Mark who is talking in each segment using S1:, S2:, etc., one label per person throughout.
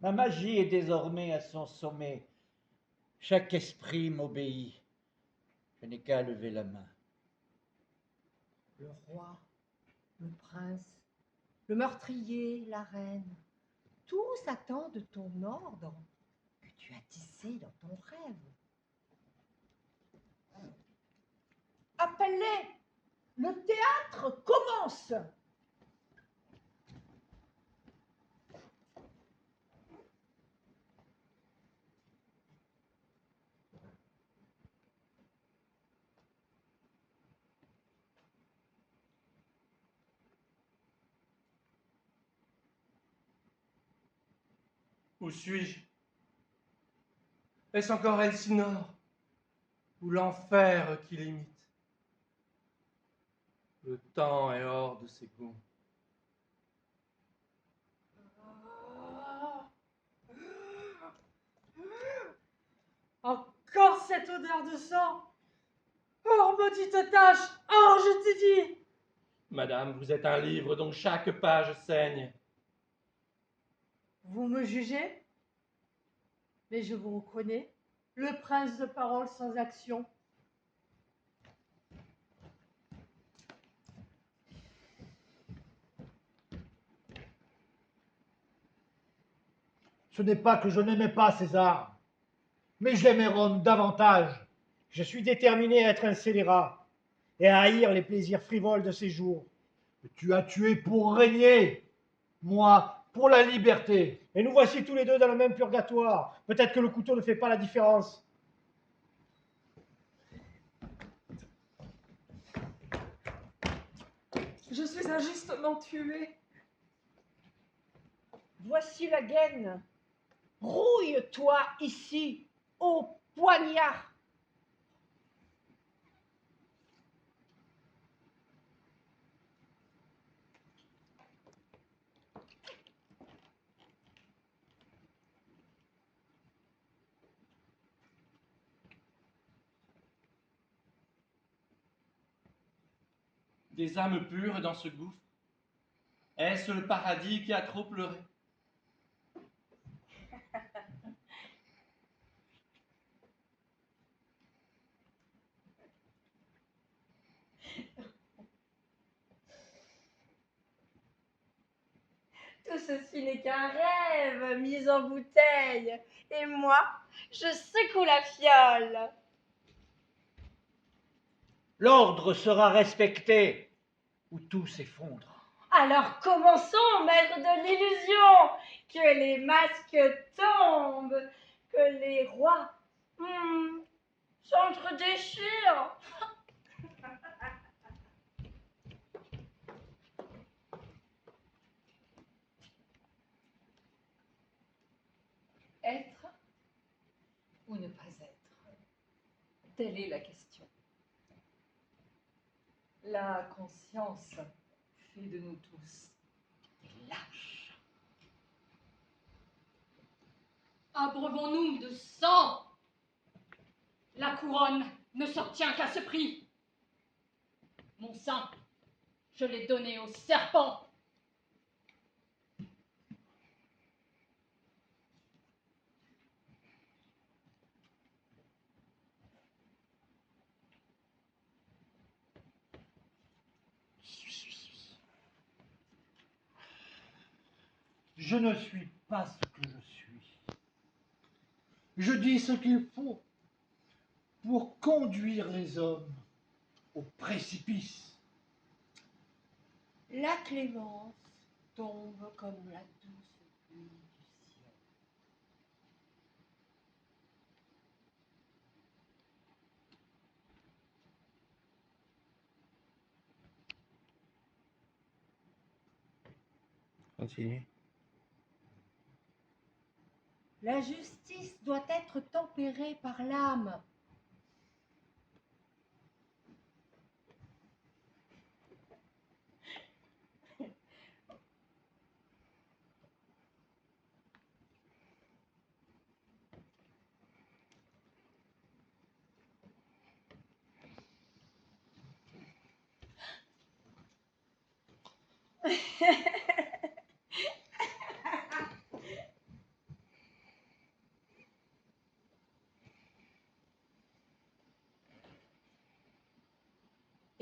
S1: Ma magie est désormais à son sommet. Chaque esprit m'obéit. Je n'ai qu'à lever la main.
S2: Le roi, le prince, le meurtrier, la reine, tous attendent ton ordre que tu as tissé dans ton rêve. Appelle-les! Le théâtre commence!
S3: Où suis-je? Est-ce encore Elsinore ou l'enfer qui l'imite? Le temps est hors de ses gonds.
S4: Encore cette odeur de sang! Oh, maudite tache! Oh, je t'ai dit!
S3: Madame, vous êtes un livre dont chaque page saigne.
S4: Vous me jugez? Mais je vous reconnais, le prince de parole sans action.
S5: Ce n'est pas que je n'aimais pas César, mais j'aimais Rome davantage. Je suis déterminé à être un scélérat et à haïr les plaisirs frivoles de ces jours. Tu as tué pour régner, moi pour la liberté. Et nous voici tous les deux dans le même purgatoire. Peut-être que le couteau ne fait pas la différence.
S6: Je suis injustement tué.
S2: Voici la gaine. Rouille-toi ici, au poignard.
S3: Des âmes pures dans ce gouffre? Est-ce le paradis qui a trop pleuré?
S2: Tout ceci n'est qu'un rêve mis en bouteille. Et moi, je secoue la fiole.
S1: L'ordre sera respecté ou tout s'effondre.
S2: Alors commençons, maître de l'illusion. Que les masques tombent, que les rois s'entre-déchirent.
S6: Être ou ne pas être? Telle est la question. La conscience fait de nous tous des lâches.
S7: Abreuvons-nous de sang. La couronne ne s'obtient qu'à ce prix. Mon sang, je l'ai donné au serpent.
S5: Je ne suis pas ce que je suis. Je dis ce qu'il faut pour conduire les hommes au précipice.
S2: La clémence tombe comme la douce pluie du ciel.
S3: Continue.
S2: La justice doit être tempérée par l'âme.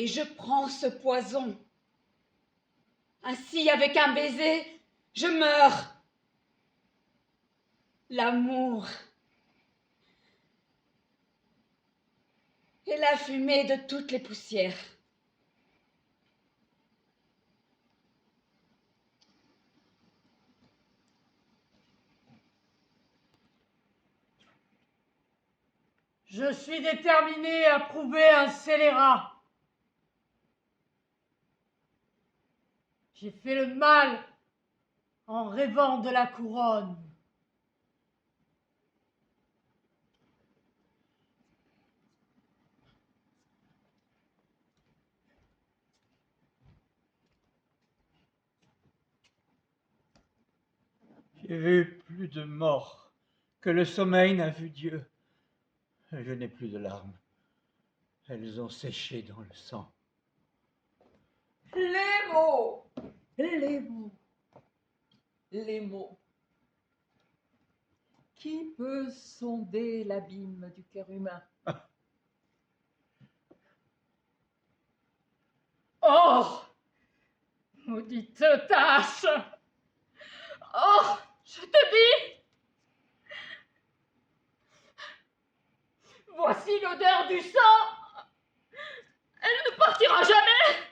S8: et je prends ce poison. Ainsi, avec un baiser, je meurs. L'amour et la fumée de toutes les poussières.
S4: Je suis déterminé à prouver un scélérat. J'ai fait le mal en rêvant de la couronne.
S1: J'ai vu plus de morts que le sommeil n'a vu Dieu. Je n'ai plus de larmes. Elles ont séché dans le sang.
S6: Les mots, les mots, les mots. Qui peut sonder l'abîme du cœur humain?
S7: Oh, maudite tache! Oh, je te dis! Voici l'odeur du sang! Elle ne partira jamais!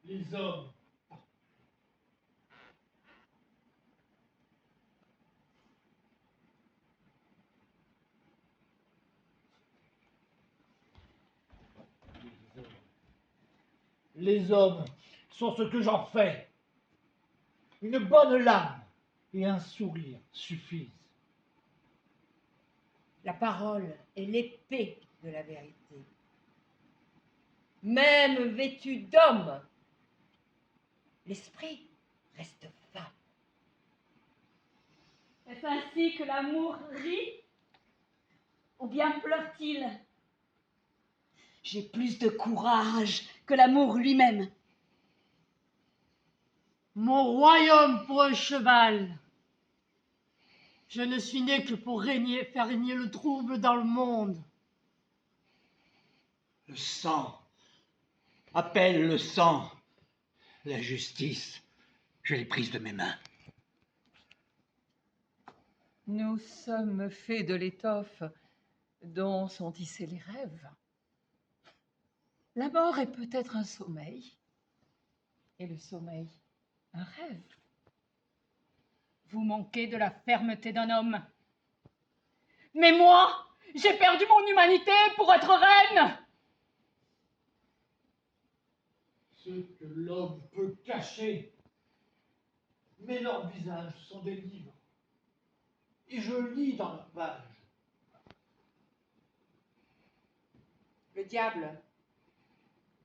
S5: Les hommes. Les hommes sont ce que j'en fais. Une bonne lame et un sourire suffisent.
S2: La parole est l'épée de la vérité. Même vêtu d'homme, l'esprit reste femme.
S8: Est-ce ainsi que l'amour rit? Ou bien pleure-t-il? J'ai plus de courage que l'amour lui-même.
S4: Mon royaume pour un cheval. Je ne suis né que pour faire régner le trouble dans le monde.
S1: Le sang appelle le sang. La justice, je l'ai prise de mes mains.
S6: Nous sommes faits de l'étoffe dont sont tissés les rêves. La mort est peut-être un sommeil, et le sommeil, un rêve.
S7: Vous manquez de la fermeté d'un homme. Mais moi, j'ai perdu mon humanité pour être reine.
S5: Ce que l'homme peut cacher. Mais leurs visages sont des livres. Et je lis dans leurs pages.
S2: Le diable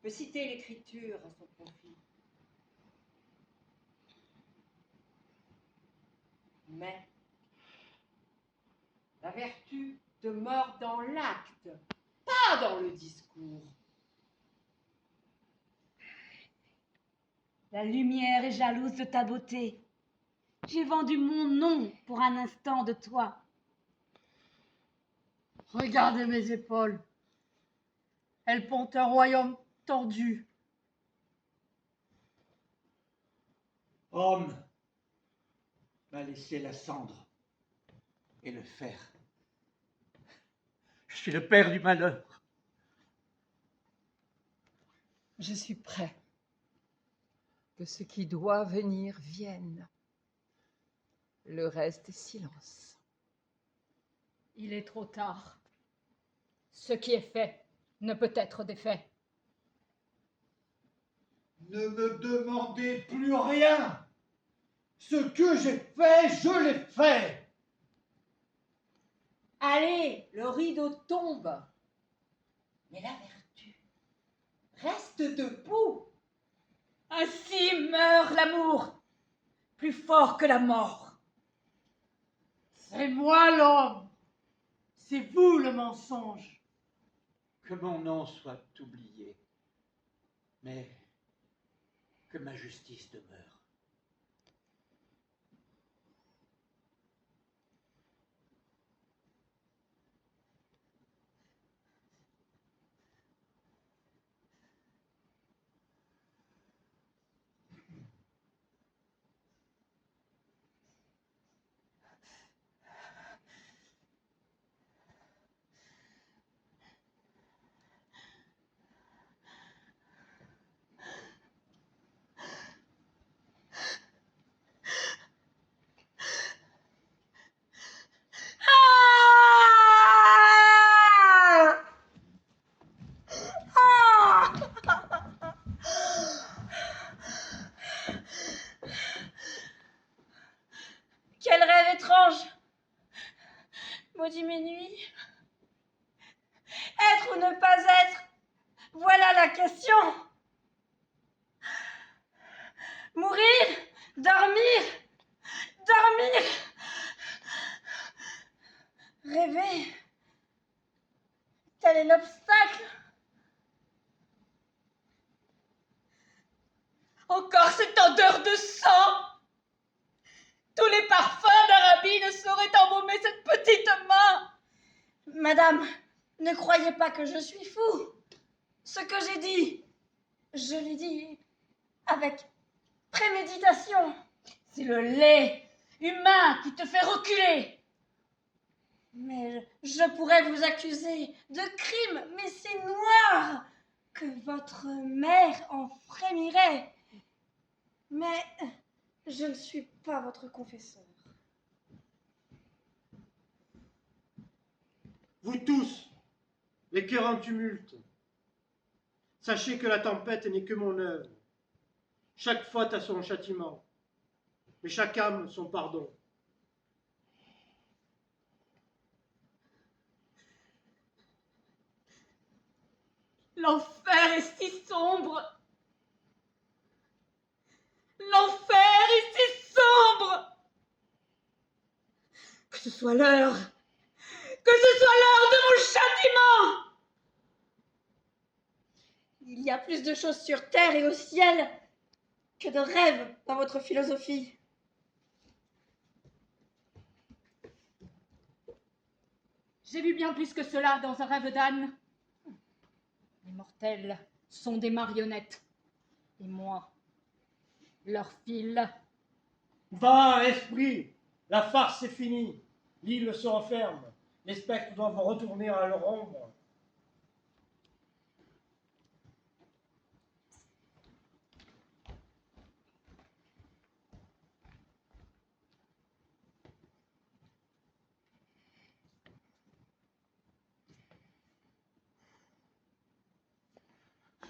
S2: peut citer l'écriture à son profit. Mais la vertu demeure dans l'acte, pas dans le discours.
S8: La lumière est jalouse de ta beauté. J'ai vendu mon nom pour un instant de toi.
S4: Regardez mes épaules. Elles portent un royaume tordu.
S1: Homme m'a laissé la cendre et le fer. Je suis le père du malheur.
S6: Je suis prêt. Que ce qui doit venir vienne. Le reste est silence.
S7: Il est trop tard. Ce qui est fait ne peut être défait.
S5: Ne me demandez plus rien. Ce que j'ai fait, je l'ai fait.
S2: Allez, le rideau tombe. Mais la vertu reste debout.
S8: Ainsi meurt l'amour, plus fort que la mort.
S4: C'est moi l'homme. C'est vous le mensonge.
S1: Que mon nom soit oublié, mais que ma justice demeure.
S8: ne pas être? Voilà la question. Mourir, dormir, dormir, rêver. Tel est l'obstacle. Encore cette odeur de sang. Tous les parfums d'Arabie ne sauraient embaumer cette petite main. Madame, ne croyez pas que je suis fou. Ce que j'ai dit, je l'ai dit avec préméditation. C'est le lait humain qui te fait reculer. Mais je pourrais vous accuser de crime, mais c'est noir que votre mère en frémirait. Mais je ne suis pas votre confesseur.
S5: Vous tous, les cœurs en tumulte, sachez que la tempête n'est que mon œuvre. Chaque faute a son châtiment, mais chaque âme son pardon.
S8: L'enfer est si sombre. L'enfer est si sombre. Que ce soit l'heure. Que ce soit l'heure de mon châtiment. Il y a plus de choses sur terre et au ciel que de rêves dans votre philosophie.
S7: J'ai vu bien plus que cela dans un rêve d'âne. Les mortels sont des marionnettes. Et moi, leur fil.
S5: Va, esprit, la farce est finie. L'île se referme. Les spectres doivent retourner à leur ombre.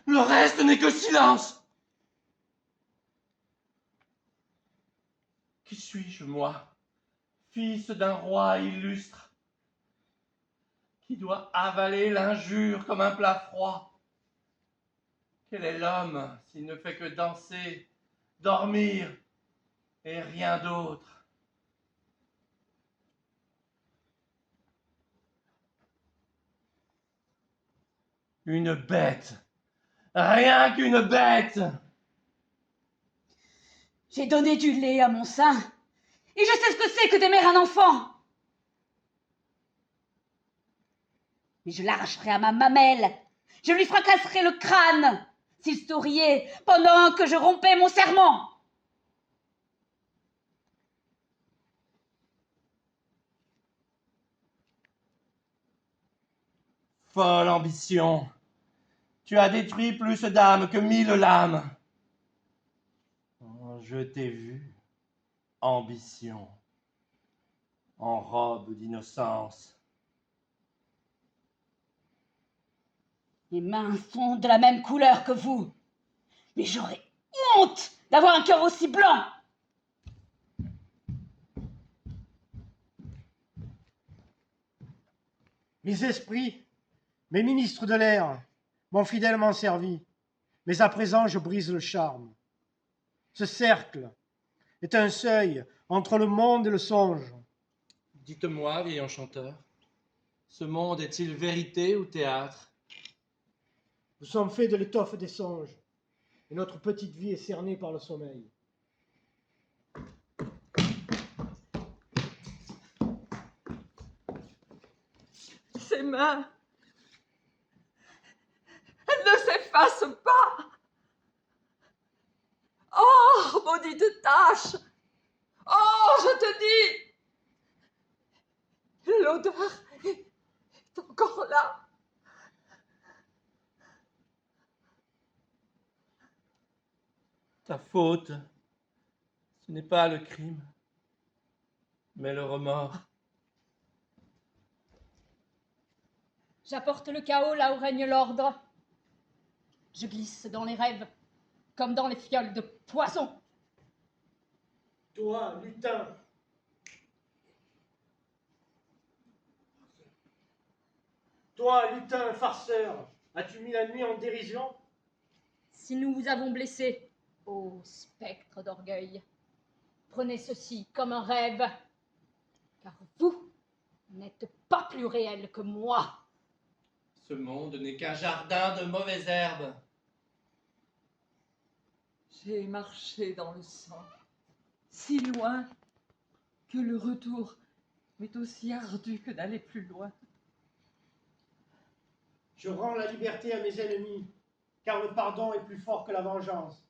S3: Le reste n'est que silence. Qui suis-je, moi, fils d'un roi illustre, qui doit avaler l'injure comme un plat froid? Quel est l'homme s'il ne fait que danser, dormir et rien d'autre? Une bête, rien qu'une bête.
S8: J'ai donné du lait à mon sein, et je sais ce que c'est que d'aimer un enfant. Mais je l'arracherai à ma mamelle, je lui fracasserai le crâne, s'il souriait pendant que je rompais mon serment.
S3: Folle ambition, tu as détruit plus d'âmes que 1000 lames. Oh, je t'ai vu, ambition, en robe d'innocence.
S8: Mes mains sont de la même couleur que vous, mais j'aurais honte d'avoir un cœur aussi blanc.
S5: Mes esprits, mes ministres de l'air, m'ont fidèlement servi, mais à présent je brise le charme. Ce cercle est un seuil entre le monde et le songe.
S3: Dites-moi, vieil enchanteur, ce monde est-il vérité ou théâtre?
S5: Nous sommes faits de l'étoffe des songes, et notre petite vie est cernée par le sommeil.
S6: Ses mains, elles ne s'effacent pas. Oh, maudite tâche! Oh, je te dis, l'odeur est encore là.
S3: Ta faute, ce n'est pas le crime, mais le remords.
S7: J'apporte le chaos là où règne l'ordre. Je glisse dans les rêves, comme dans les fioles de poison.
S5: Toi, lutin, Toi, lutin, farceur, as-tu mis la nuit en dérision?
S7: Si nous vous avons blessé, ô spectre d'orgueil, prenez ceci comme un rêve, car vous n'êtes pas plus réel que moi.
S3: Ce monde n'est qu'un jardin de mauvaises herbes.
S6: J'ai marché dans le sang, si loin que le retour m'est aussi ardu que d'aller plus loin.
S5: Je rends la liberté à mes ennemis, car le pardon est plus fort que la vengeance.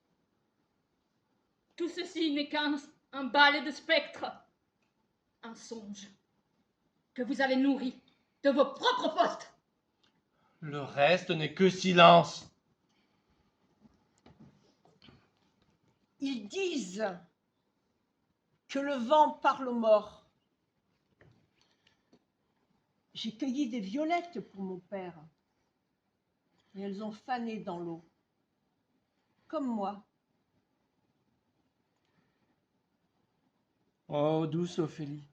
S7: Tout ceci n'est qu'un balai de spectres, un songe que vous avez nourri de vos propres postes.
S3: Le reste n'est que silence.
S9: Ils disent que le vent parle aux morts. J'ai cueilli des violettes pour mon père. Et elles ont fané dans l'eau. Comme moi.
S3: Oh, douce Ophélie,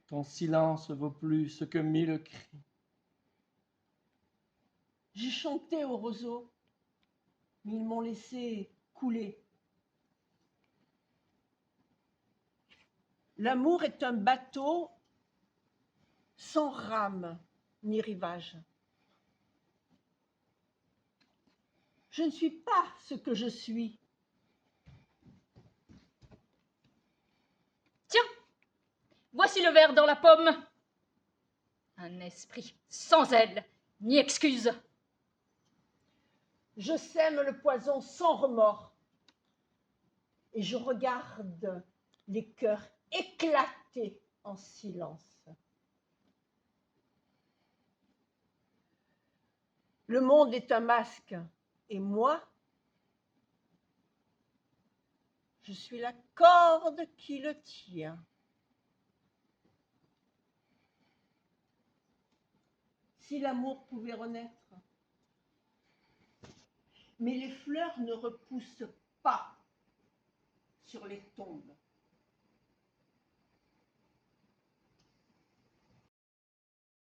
S3: ton silence vaut plus que 1000 cris.
S9: J'ai chanté aux roseaux, mais ils m'ont laissé couler. L'amour est un bateau sans rame ni rivage. Je ne suis pas ce que je suis.
S7: Tiens, voici le verre dans la pomme. Un esprit sans aile ni excuse.
S9: Je sème le poison sans remords. Et je regarde les cœurs éclater en silence. Le monde est un masque. Et moi, je suis la corde qui le tient. Si l'amour pouvait renaître. Mais les fleurs ne repoussent pas sur les tombes.